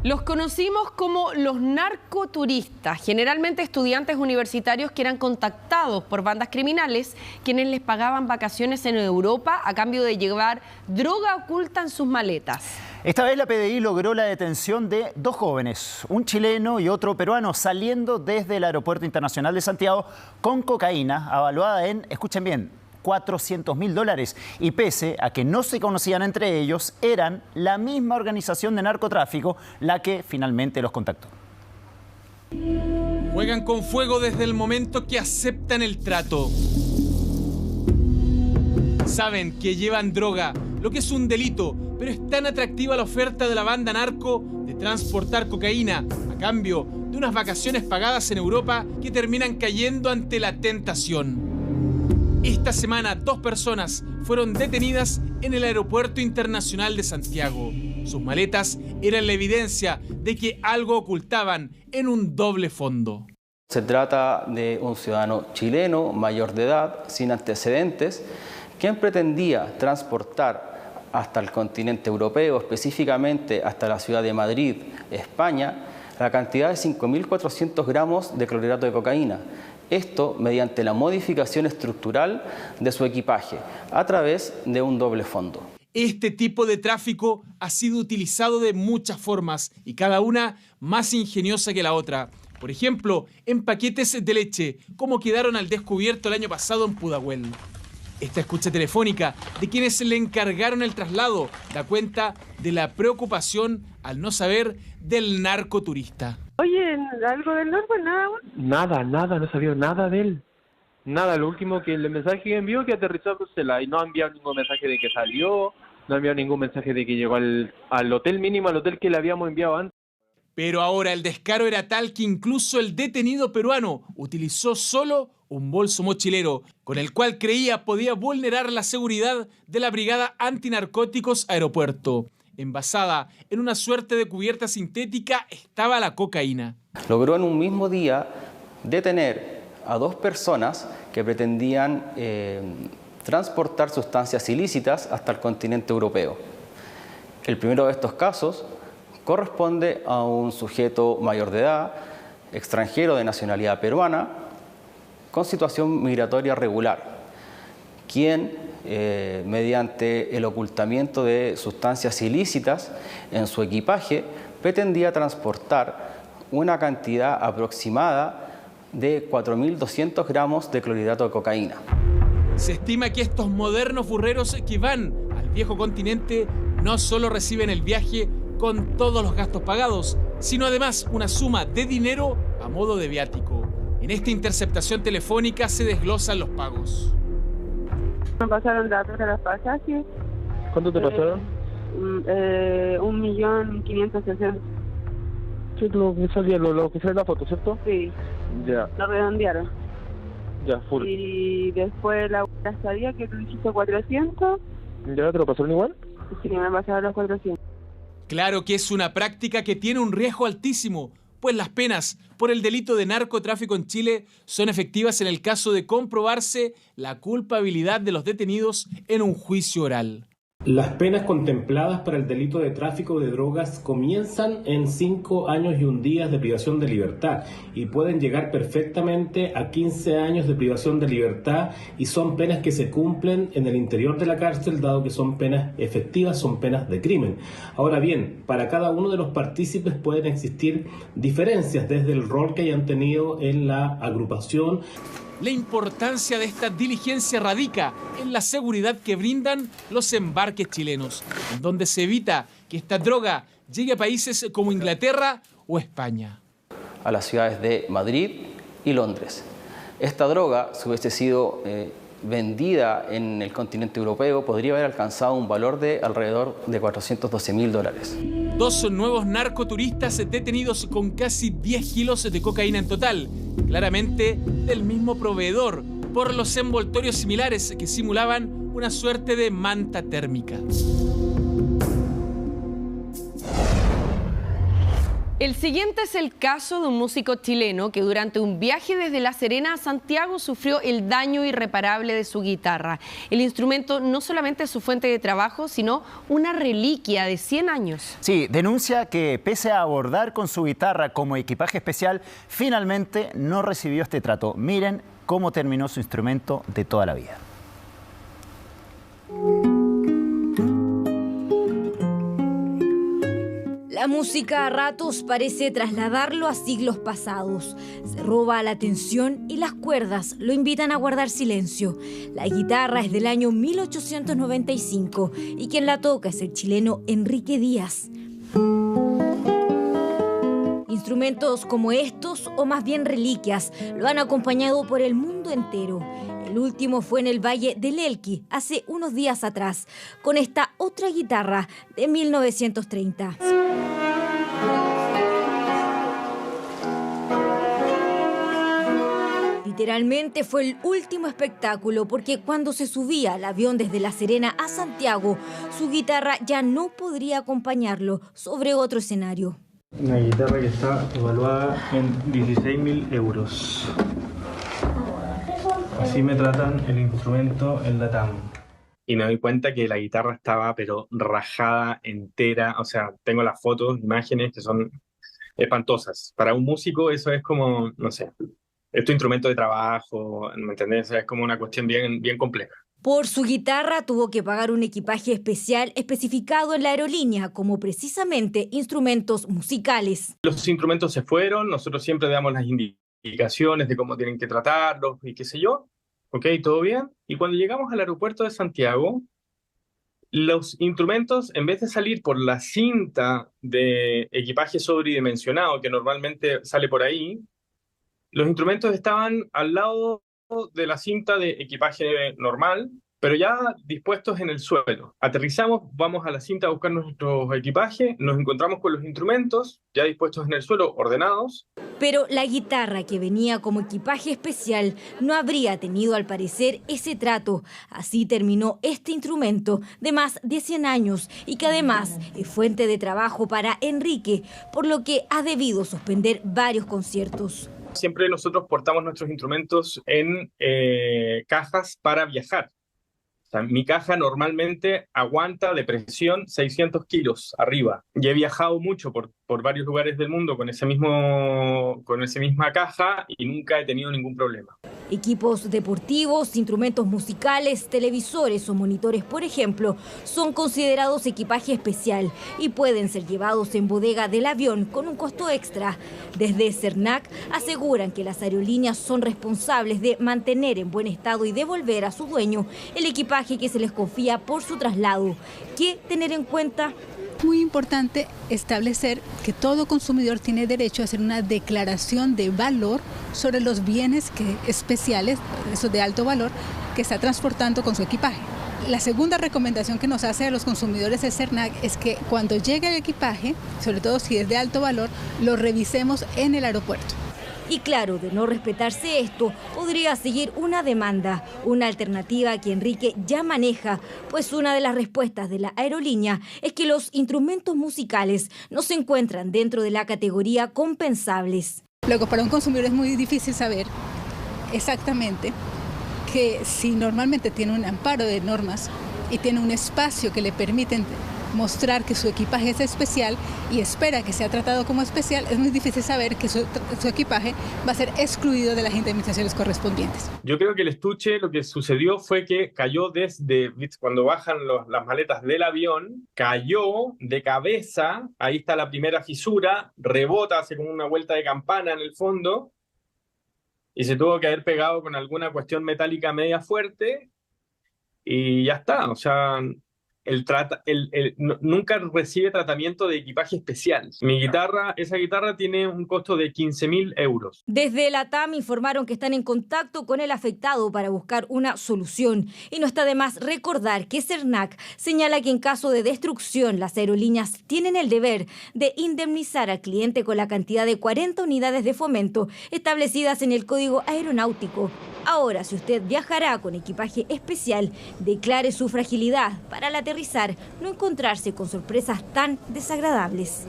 Los conocimos como los narcoturistas, generalmente estudiantes universitarios que eran contactados por bandas criminales, quienes les pagaban vacaciones en Europa a cambio de llevar droga oculta en sus maletas. Esta vez la PDI logró la detención de dos jóvenes, un chileno y otro peruano, saliendo desde el Aeropuerto Internacional de Santiago con cocaína avaluada en, escuchen bien, $400.000, y pese a que no se conocían entre ellos, eran la misma organización de narcotráfico la que finalmente los contactó. Juegan con fuego desde el momento que aceptan el trato. Saben que llevan droga, lo que es un delito, pero es tan atractiva la oferta de la banda narco de transportar cocaína a cambio de unas vacaciones pagadas en Europa que terminan cayendo ante la tentación. Esta semana, 2 personas fueron detenidas en el Aeropuerto Internacional de Santiago. Sus maletas eran la evidencia de que algo ocultaban en un doble fondo. Se trata de un ciudadano chileno, mayor de edad, sin antecedentes, quien pretendía transportar hasta el continente europeo, específicamente hasta la ciudad de Madrid, España, la cantidad de 5.400 gramos de clorhidrato de cocaína. Esto mediante la modificación estructural de su equipaje, a través de un doble fondo. Este tipo de tráfico ha sido utilizado de muchas formas y cada una más ingeniosa que la otra. Por ejemplo, en paquetes de leche, como quedaron al descubierto el año pasado en Pudahuel. Esta escucha telefónica de quienes le encargaron el traslado da cuenta de la preocupación al no saber del narcoturista. Oye, ¿algo del narco? Nada. Nada, no sabía nada de él. Nada, lo último que el mensaje que envió que aterrizó a Bruselas y no ha enviado ningún mensaje de que salió, no ha enviado ningún mensaje de que llegó al hotel mínimo, al hotel que le habíamos enviado antes. Pero ahora el descaro era tal que incluso el detenido peruano utilizó solo un bolso mochilero, con el cual creía podía vulnerar la seguridad de la Brigada Antinarcóticos Aeropuerto. Envasada en una suerte de cubierta sintética estaba la cocaína. Logró en un mismo día detener a 2 personas que pretendían transportar sustancias ilícitas hasta el continente europeo. El primero de estos casos corresponde a un sujeto mayor de edad, extranjero de nacionalidad peruana, con situación migratoria regular, quien, mediante el ocultamiento de sustancias ilícitas en su equipaje, pretendía transportar una cantidad aproximada de 4.200 gramos de clorhidrato de cocaína. Se estima que estos modernos burreros que van al viejo continente no solo reciben el viaje con todos los gastos pagados, sino además una suma de dinero a modo de viático. En esta interceptación telefónica se desglosan los pagos. Me pasaron datos de los pasajes. ¿Cuánto te pasaron? 1.560.000. Sí, lo que salía, lo que sale en la foto, ¿cierto? Sí. Ya. Lo redondearon. Ya, full. Y después la estadía que tú hiciste 400. ¿Ya te lo pasaron igual? Sí, me pasaron los 400. Claro que es una práctica que tiene un riesgo altísimo, pues las penas por el delito de narcotráfico en Chile son efectivas en el caso de comprobarse la culpabilidad de los detenidos en un juicio oral. Las penas contempladas para el delito de tráfico de drogas comienzan en 5 años y 1 día de privación de libertad y pueden llegar perfectamente a 15 años de privación de libertad, y son penas que se cumplen en el interior de la cárcel, dado que son penas efectivas, son penas de crimen. Ahora bien, para cada uno de los partícipes pueden existir diferencias desde el rol que hayan tenido en la agrupación. La importancia de esta diligencia radica en la seguridad que brindan los embarques chilenos, en donde se evita que esta droga llegue a países como Inglaterra o España. A las ciudades de Madrid y Londres. Esta droga, si hubiese sido vendida en el continente europeo, podría haber alcanzado un valor de alrededor de $412.000. 2 nuevos narcoturistas detenidos con casi 10 kilos de cocaína en total, claramente del mismo proveedor, por los envoltorios similares que simulaban una suerte de manta térmica. El siguiente es el caso de un músico chileno que durante un viaje desde La Serena a Santiago sufrió el daño irreparable de su guitarra. El instrumento no solamente es su fuente de trabajo, sino una reliquia de 100 años. Sí, denuncia que pese a abordar con su guitarra como equipaje especial, finalmente no recibió este trato. Miren cómo terminó su instrumento de toda la vida. La música a ratos parece trasladarlo a siglos pasados. Se roba la atención y las cuerdas lo invitan a guardar silencio. La guitarra es del año 1895 y quien la toca es el chileno Enrique Díaz. Instrumentos como estos, o más bien reliquias, lo han acompañado por el mundo entero. El último fue en el Valle del Elqui, hace unos días atrás, con esta otra guitarra de 1930. Literalmente fue el último espectáculo, porque cuando se subía al avión desde La Serena a Santiago, su guitarra ya no podría acompañarlo sobre otro escenario. Una guitarra que está evaluada en 16.000 euros. Así me tratan el instrumento en Latam. Y me doy cuenta que la guitarra estaba pero rajada entera. O sea, tengo las fotos, imágenes que son espantosas. Para un músico eso es como, no sé, es tu instrumento de trabajo, ¿me entendés? Es como una cuestión bien compleja. Por su guitarra tuvo que pagar un equipaje especial especificado en la aerolínea, como precisamente instrumentos musicales. Los instrumentos se fueron, nosotros siempre damos las indicaciones de cómo tienen que tratarlos y qué sé yo. Ok, todo bien. Y cuando llegamos al aeropuerto de Santiago, los instrumentos, en vez de salir por la cinta de equipaje sobredimensionado, que normalmente sale por ahí, los instrumentos estaban al lado de la cinta de equipaje normal, pero ya dispuestos en el suelo. Aterrizamos, vamos a la cinta a buscar nuestros equipajes, nos encontramos con los instrumentos ya dispuestos en el suelo, ordenados. Pero la guitarra que venía como equipaje especial no habría tenido al parecer ese trato. Así terminó este instrumento de más de 100 años y que además es fuente de trabajo para Enrique, por lo que ha debido suspender varios conciertos. Siempre nosotros portamos nuestros instrumentos en cajas para viajar. O sea, mi caja normalmente aguanta de presión 600 kilos arriba. Y he viajado mucho por varios lugares del mundo con esa misma caja y nunca he tenido ningún problema. Equipos deportivos, instrumentos musicales, televisores o monitores, por ejemplo, son considerados equipaje especial y pueden ser llevados en bodega del avión con un costo extra. Desde CERNAC aseguran que las aerolíneas son responsables de mantener en buen estado y devolver a su dueño el equipaje que se les confía por su traslado. ¿Qué tener en cuenta? Muy importante establecer que todo consumidor tiene derecho a hacer una declaración de valor sobre los bienes especiales, esos de alto valor, que está transportando con su equipaje. La segunda recomendación que nos hace a los consumidores el CERNAC es que cuando llegue el equipaje, sobre todo si es de alto valor, lo revisemos en el aeropuerto. Y claro, de no respetarse esto, podría seguir una demanda, una alternativa que Enrique ya maneja, pues una de las respuestas de la aerolínea es que los instrumentos musicales no se encuentran dentro de la categoría compensables. Luego, para un consumidor es muy difícil saber exactamente que si normalmente tiene un amparo de normas y tiene un espacio que le permiten mostrar que su equipaje es especial y espera que sea tratado como especial, es muy difícil saber que su equipaje va a ser excluido de las indemnizaciones correspondientes. Yo creo que el estuche, lo que sucedió fue que cayó cuando bajan las maletas del avión, cayó de cabeza, ahí está la primera fisura, rebota, hace como una vuelta de campana en el fondo y se tuvo que haber pegado con alguna cuestión metálica media fuerte y ya está, o sea... nunca recibe tratamiento de equipaje especial. Esa guitarra tiene un costo de 15.000 euros. Desde la TAM informaron que están en contacto con el afectado para buscar una solución. Y no está de más recordar que CERNAC señala que en caso de destrucción, las aerolíneas tienen el deber de indemnizar al cliente con la cantidad de 40 unidades de fomento establecidas en el Código Aeronáutico. Ahora, si usted viajará con equipaje especial, declare su fragilidad para al aterrizar no encontrarse con sorpresas tan desagradables.